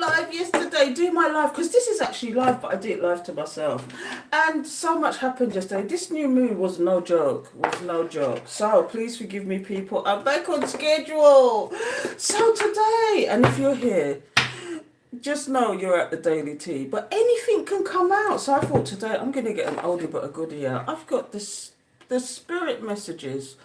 live yesterday, do my live, because this is actually live, but I did it live to myself. And so much happened yesterday. This new moon was no joke, So please forgive me, people. I'm back on schedule. So today, and if you're here, just know you're at the daily tea, but anything can come out. So I thought today I'm going to get an oldie but a goodie out. I've got the spirit messages,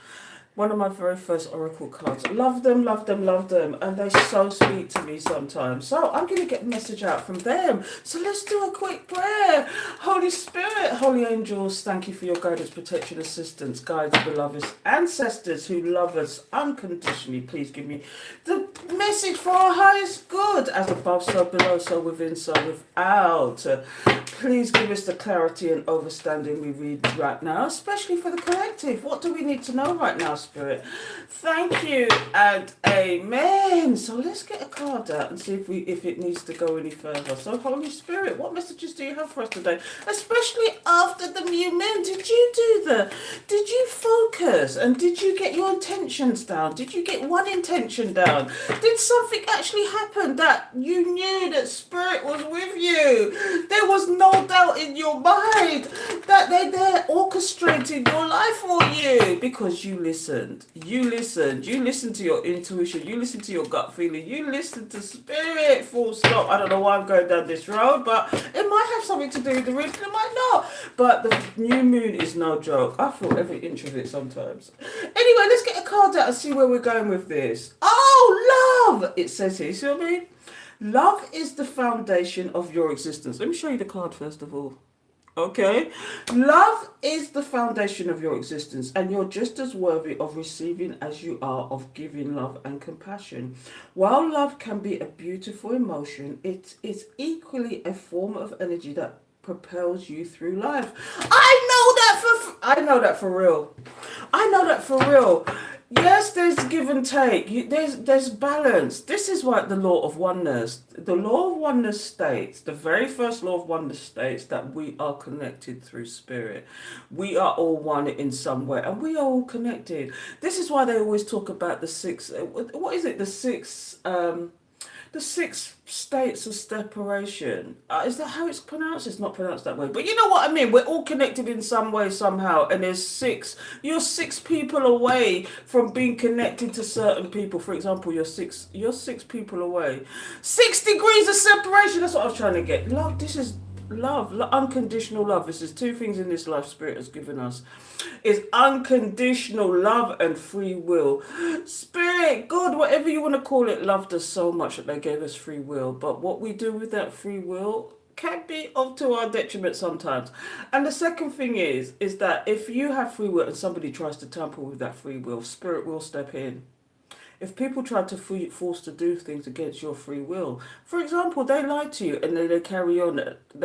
one of my very first oracle cards. Love them, love them, love them. And they so speak to me sometimes. So I'm going to get a message out from them. So let's do a quick prayer. Holy Spirit, holy angels, thank you for your guidance, protection, assistance, guides, beloved ancestors who love us unconditionally. Please give me the message for our highest good, as above, so below, so within, so without. Please give us the clarity and understanding we read right now, especially for the collective. What do we need to know right now, Spirit? Thank you and amen. So let's get a card out and see if it needs to go any further. So Holy Spirit, what messages do you have for us today? Especially after the new moon. Did you focus and did you get your intentions down? Did you get one intention down? Did something actually happen that you knew that Spirit was with you? There was no doubt in your mind that they're orchestrating your life for you because you listened. You listened to your intuition. You listened to your gut feeling. You listened to Spirit. Full stop. I don't know why I'm going down this road, but it might have something to do with the reading. It might not. But the new moon is no joke. I feel every inch of it sometimes. Anyway, let's get a card out and see where we're going with this. Oh, love! It says here. See what I mean? Love is the foundation of your existence. Let me show you the card first of all. Okay? Love is the foundation of your existence, and you're just as worthy of receiving as you are of giving love and compassion. While love can be a beautiful emotion, it is equally a form of energy that propels you through life. I know that for real. Yes, there's give and take. There's balance. This is what the law of oneness. The law of oneness states, the very first law of oneness states that we are connected through spirit. We are all one in some way, and we are all connected. This is why they always talk about the six. What is it? The six states of separation. Is that how it's pronounced? It's not pronounced that way. But you know what I mean? We're all connected in some way, somehow. And there's six. You're 6 people away from being connected to certain people. For example, you're six people away. 6 degrees of separation. That's what I was trying to get. Love, this is love, unconditional love. This is 2 things in this life Spirit has given us. Is unconditional love and free will. Spirit, God, whatever you want to call it, loved us so much that they gave us free will. But what we do with that free will can be up to our detriment sometimes. And the second thing is that if you have free will and somebody tries to tamper with that free will, Spirit will step in. If people try to force to do things against your free will, for example, they lie to you and they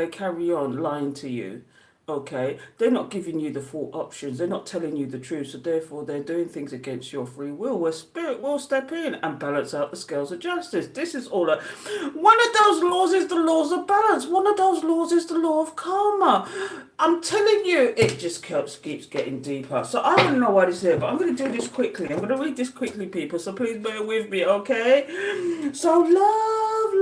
carry on lying to you. Okay, they're not giving you the full options. They're not telling you the truth. So therefore, they're doing things against your free will. Where Spirit will step in and balance out the scales of justice. This is all. One of those laws is the laws of balance. One of those laws is the law of karma. I'm telling you, it just keeps getting deeper. So I don't know what is here, but I'm going to do this quickly. I'm going to read this quickly, people. So please bear with me, okay? So love,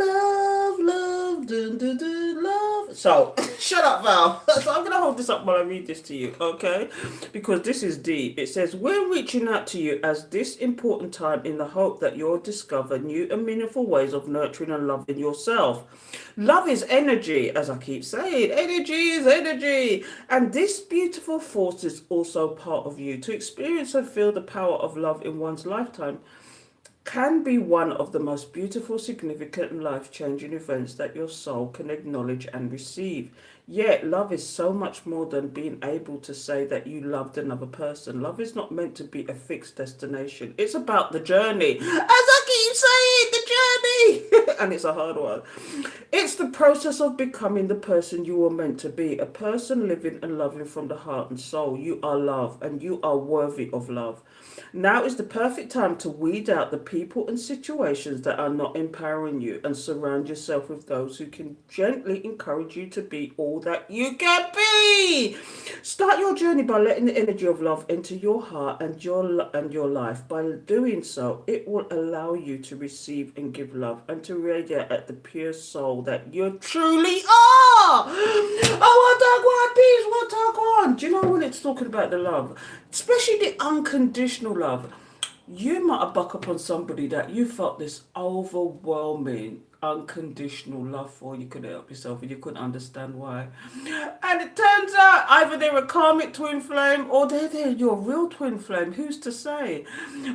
dun, dun, dun, love. So shut up, Val. So I'm going to hold this up while I read this to you, okay? Because this is deep. It says, we're reaching out to you as this important time in the hope that you'll discover new and meaningful ways of nurturing and loving yourself. Love is energy, as I keep saying. Energy is energy. And this beautiful force is also part of you. To experience and feel the power of love in one's lifetime can be one of the most beautiful, significant, and life-changing events that your soul can acknowledge and receive. Yet, love is so much more than being able to say that you loved another person. Love is not meant to be a fixed destination. It's about the journey. As I keep saying, the journey! And it's a hard one. It's the process of becoming the person you were meant to be. A person living and loving from the heart and soul. You are love, and you are worthy of love. Now is the perfect time to weed out the people and situations that are not empowering you and surround yourself with those who can gently encourage you to be all that you can be. Start your journey by letting the energy of love enter your heart and your life. By doing so, it will allow you to receive and give love and to radiate at the pure soul that you truly are. Oh, what on? Do you know when it's talking about the love, especially the unconditional love? You might have buck up on somebody that you felt this overwhelming unconditional love for. You couldn't help yourself and you couldn't understand why. And it turns out either they're a karmic twin flame or they're your real twin flame. Who's to say?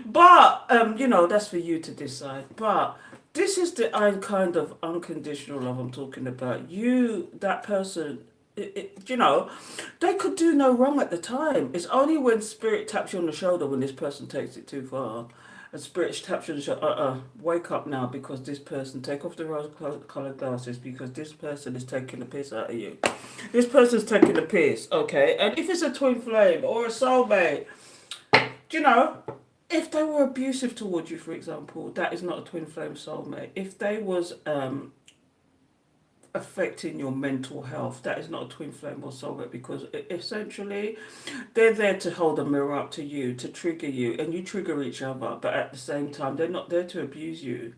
But that's for you to decide. But this is the kind of unconditional love I'm talking about. That person, they could do no wrong at the time. It's only when spirit taps you on the shoulder when this person takes it too far. And spirit taps you on the shoulder, wake up now, because this person, take off the rose-colored glasses, because this person is taking the piss out of you. This person's taking the piss, okay? And if it's a twin flame or a soulmate, if they were abusive towards you, for example, that is not a twin flame soulmate. If they was affecting your mental health, that is not a twin flame or soulmate, because essentially they're there to hold a mirror up to you, to trigger you, and you trigger each other, but at the same time they're not there to abuse you.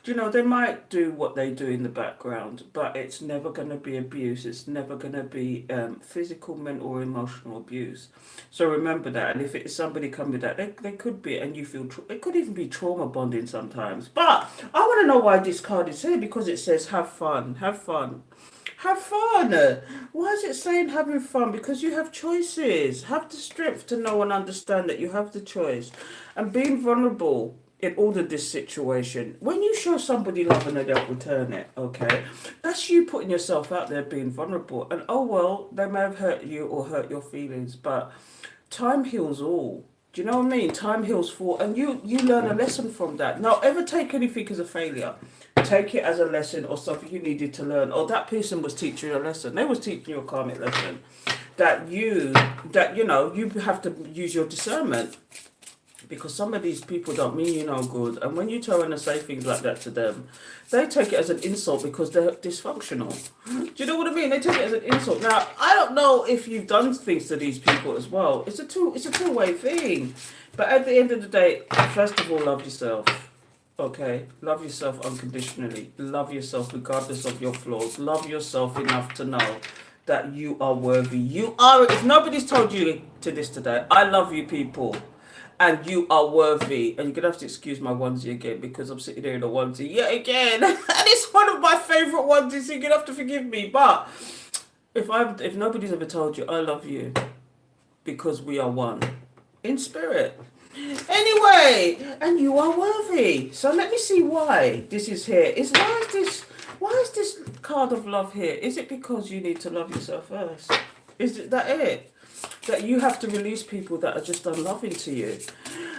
They might do what they do in the background, but it's never going to be abuse. It's never going to be physical, mental, or emotional abuse. So remember that. And if it's somebody coming with that, they could be, and you feel, it could even be trauma bonding sometimes. But I want to know why this card is here, because it says have fun, have fun. Have fun. Why is it saying having fun? Because you have choices. Have the strength to know and understand that you have the choice. And being vulnerable in all of this situation, when you show somebody love and they don't return it, okay, that's you putting yourself out there, being vulnerable. And they may have hurt you or hurt your feelings, but time heals all. Do you know what I mean? Time heals all, and you learn a lesson from that. Now, ever take anything as a failure. Take it as a lesson or something you needed to learn, or that person was teaching you a lesson. They was teaching you a karmic lesson that you have to use your discernment. Because some of these people don't mean you no good. And when you turn around and say things like that to them, they take it as an insult because they're dysfunctional. Do you know what I mean? They take it as an insult. Now, I don't know if you've done things to these people as well. It's a two-way thing. But at the end of the day, first of all, love yourself. Okay? Love yourself unconditionally. Love yourself regardless of your flaws. Love yourself enough to know that you are worthy. You are. If nobody's told you to this today, I love you, people. And you are worthy. And you're going to have to excuse my onesie again, because I'm sitting there in a onesie yet again. And it's one of my favourite onesies, so you're going to have to forgive me. But if nobody's ever told you, I love you, because we are one in spirit. Anyway, and you are worthy. So let me see why this is here. Why is this card of love here? Is it because you need to love yourself first? Is it that it? That you have to release people that are just unloving to you?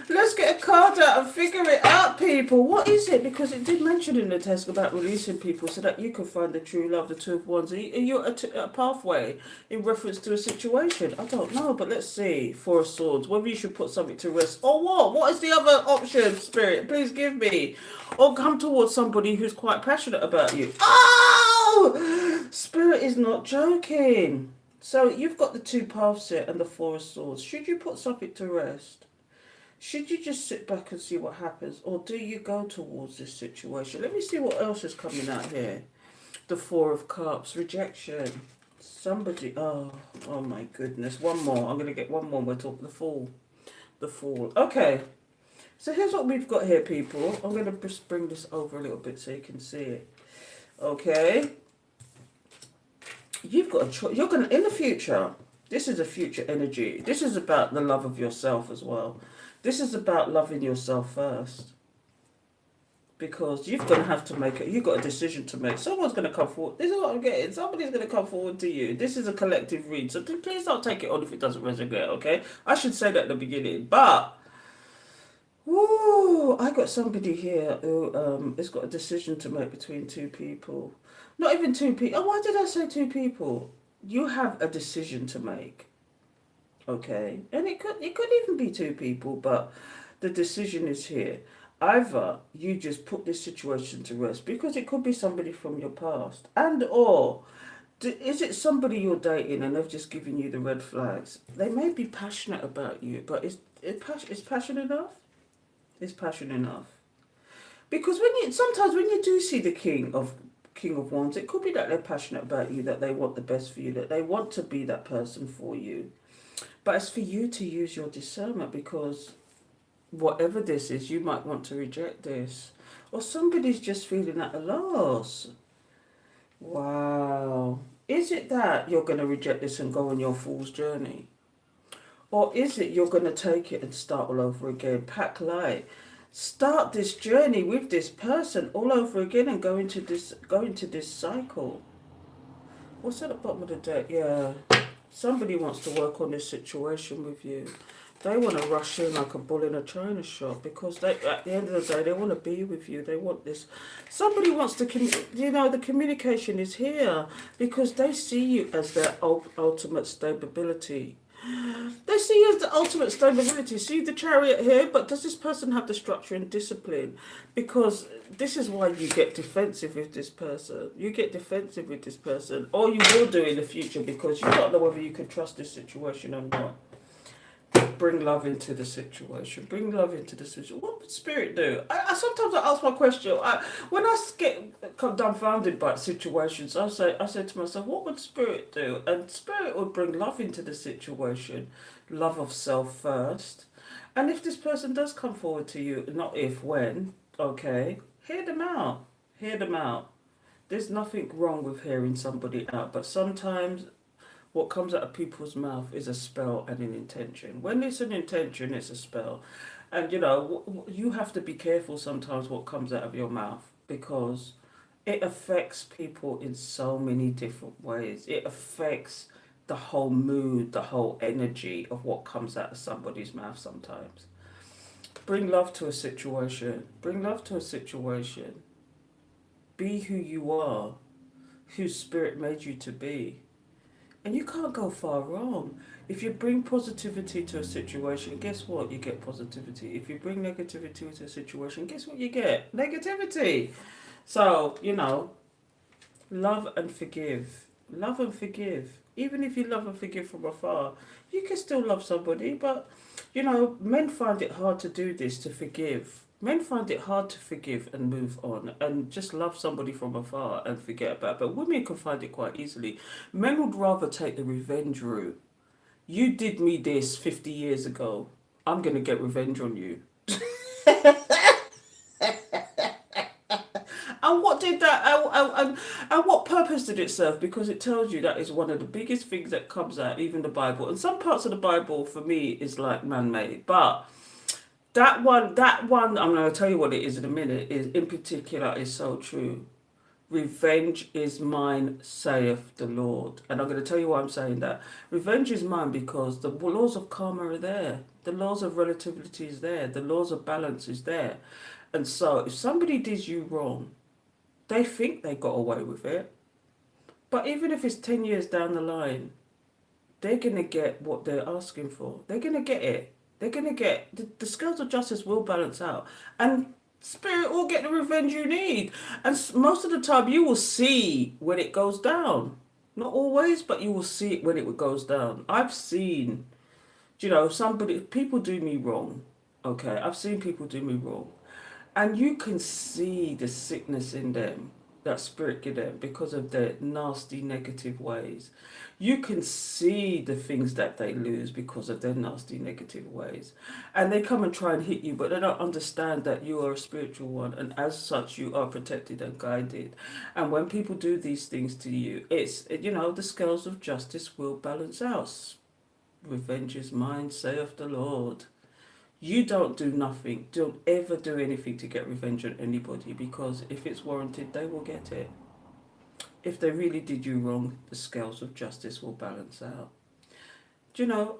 Let's get a card out and figure it out, people. What is it? Because it did mention in the test about releasing people so that you can find the true love, the Two of Wands. Are you a pathway in reference to a situation? I don't know, but let's see. Four of Swords. Whether you should put something to rest or what? What is the other option, Spirit? Please give me. Or come towards somebody who's quite passionate about you. Oh! Spirit is not joking. So you've got the two paths here and the Four of Swords. Should you put something to rest? Should you just sit back and see what happens? Or do you go towards this situation? Let me see what else is coming out here. The Four of Cups. Rejection. Somebody. Oh my goodness. One more. I'm going to get one more. We're talking the Fool. The Fool. Okay. So here's what we've got here, people. I'm going to just bring this over a little bit so you can see it. Okay. You've got a choice. You're going to, in the future, this is a future energy. This is about the love of yourself as well. This is about loving yourself first. Because you're going to have to make it. You've got a decision to make. Someone's going to come forward. This is what I'm getting. Somebody's going to come forward to you. This is a collective read. So please don't take it on if it doesn't resonate, okay? I should say that at the beginning. But, I got somebody here who has got a decision to make between two people. Not even two people. Oh, why did I say two people? You have a decision to make. Okay? And it could even be two people, but the decision is here. Either you just put this situation to rest, because it could be somebody from your past. And or is it somebody you're dating and they've just given you the red flags? They may be passionate about you, but is passion enough? Is passion enough? Because sometimes when you do see the King of Wands, it could be that they're passionate about you, that they want the best for you, that they want to be that person for you. But it's for you to use your discernment, because whatever this is, you might want to reject this. Or somebody's just feeling at a loss. Wow. Is it that you're going to reject this and go on your fool's journey? Or is it you're going to take it and start all over again? Pack light. Start this journey with this person all over again and go into this cycle. What's at the bottom of the deck? Yeah. Somebody wants to work on this situation with you. They want to rush in like a bull in a china shop, because at the end of the day, they want to be with you. They want this. Somebody wants to, the communication is here because they see you as their ultimate stability. They see you as the ultimate stability. See the Chariot here, but does this person have the structure and discipline? Because this is why you get defensive with this person. You get defensive with this person, or you will do in the future, because you don't know whether you can trust this situation or not. Bring love into the situation. Bring love into the situation. What would spirit do? I sometimes ask my question. When I get dumbfounded by situations, I say to myself, what would spirit do? And spirit would bring love into the situation. Love of self first. And if this person does come forward to you, not if, when, okay, hear them out. Hear them out. There's nothing wrong with hearing somebody out, but sometimes what comes out of people's mouth is a spell and an intention. When it's an intention, it's a spell. And you have to be careful sometimes what comes out of your mouth, because it affects people in so many different ways. It affects the whole mood, the whole energy of what comes out of somebody's mouth sometimes. Bring love to a situation. Bring love to a situation. Be who you are, whose spirit made you to be. And you can't go far wrong. If you bring positivity to a situation, guess what? You get positivity. If you bring negativity to a situation, guess what you get? Negativity. So, love and forgive. Love and forgive. Even if you love and forgive from afar, you can still love somebody. But, men find it hard to do this, to forgive. Men find it hard to forgive and move on and just love somebody from afar and forget about it. But women can find it quite easily. Men would rather take the revenge route. You did me this 50 years ago. I'm going to get revenge on you. And what did that, and what purpose did it serve? Because it tells you that is one of the biggest things that comes out, even the Bible. And some parts of the Bible, for me, is like man-made. But that one, I'm going to tell you what it is in a minute, is in particular is so true. Revenge is mine, saith the Lord. And I'm going to tell you why I'm saying that. Revenge is mine because the laws of karma are there. The laws of relativity is there. The laws of balance is there. And so if somebody did you wrong, they think they got away with it. But even if it's 10 years down the line, they're going to get what they're asking for. They're going to get it. They're going to get, the scales of justice will balance out. And spirit will get the revenge you need. And most of the time you will see when it goes down. Not always, but you will see it when it goes down. I've seen, people do me wrong. Okay, I've seen people do me wrong. And you can see the sickness in them, that spirit give them, because of their nasty negative ways. You can see the things that they lose because of their nasty negative ways. And they come and try and hit you, but they don't understand that you are a spiritual one, and as such you are protected and guided. And when people do these things to you, it's, the scales of justice will balance out. Revenge is mine, saith the Lord. You don't do nothing. Don't ever do anything to get revenge on anybody, because if it's warranted, they will get it. If they really did you wrong, the scales of justice will balance out.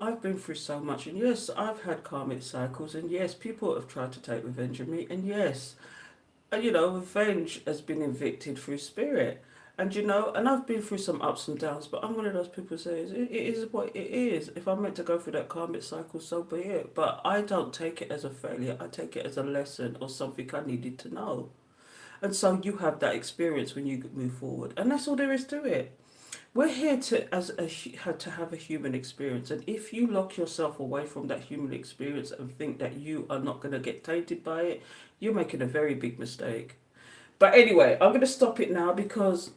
I've been through so much, and yes, I've had karmic cycles, and yes, people have tried to take revenge on me, and yes, revenge has been evicted through spirit. And and I've been through some ups and downs, but I'm one of those people who says it is what it is. If I'm meant to go through that karmic cycle, so be it. But I don't take it as a failure. I take it as a lesson or something I needed to know. And so you have that experience when you move forward. And that's all there is to it. we're here to have a human experience, and if you lock yourself away from that human experience and think that you are not going to get tainted by it, you're making a very big mistake. But anyway, I'm going to stop it now because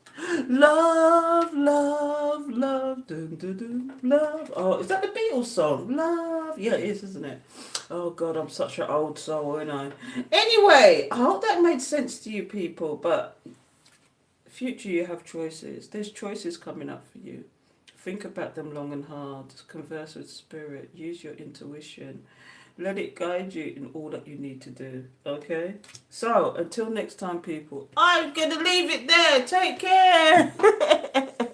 love, love, love, dun, dun, dun, love. Oh, is that the Beatles song? Love. Yeah, it is, isn't it? Oh, God, I'm such an old soul, aren't I? Anyway, I hope that made sense to you people. But future, you have choices. There's choices coming up for you. Think about them long and hard. Converse with spirit. Use your intuition. Let it guide you in all that you need to do. Okay? So, until next time, people, I'm going to leave it there. Take care.